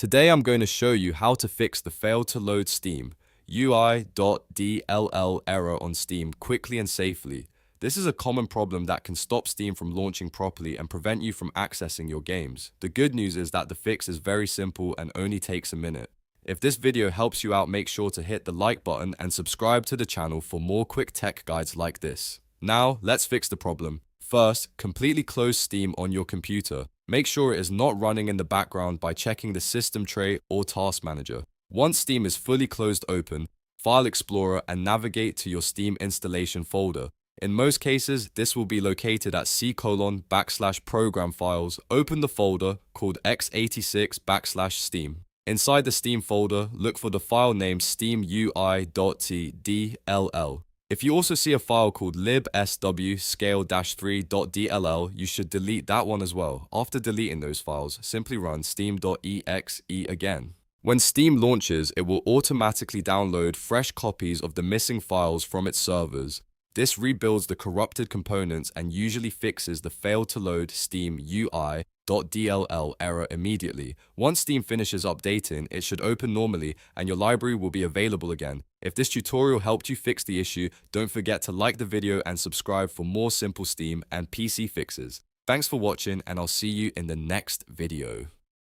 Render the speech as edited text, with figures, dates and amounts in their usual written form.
Today I'm going to show you how to fix the fail to load Steam Steamui.dll error on Steam quickly and safely. This is a common problem that can stop Steam from launching properly and prevent you from accessing your games. The good news is that the fix is very simple and only takes a minute. If this video helps you out, make sure to hit the like button and subscribe to the channel for more quick tech guides like this. Now, let's fix the problem. First, completely close Steam on your computer. Make sure it is not running in the background by checking the system tray or task manager. Once Steam is fully closed, open File Explorer and navigate to your Steam installation folder. In most cases, this will be located at C:\program files. Open the folder called x86/Steam. Inside the Steam folder, look for the file named Steamui.dll. If you also see a file called libswscale-3.dll, you should delete that one as well. After deleting those files, simply run steam.exe again. When Steam launches, it will automatically download fresh copies of the missing files from its servers. This rebuilds the corrupted components and usually fixes the fail to load Steam UI.dll error immediately. Once Steam finishes updating, it should open normally and your library will be available again. If this tutorial helped you fix the issue, don't forget to like the video and subscribe for more simple Steam and PC fixes. Thanks for watching, and I'll see you in the next video.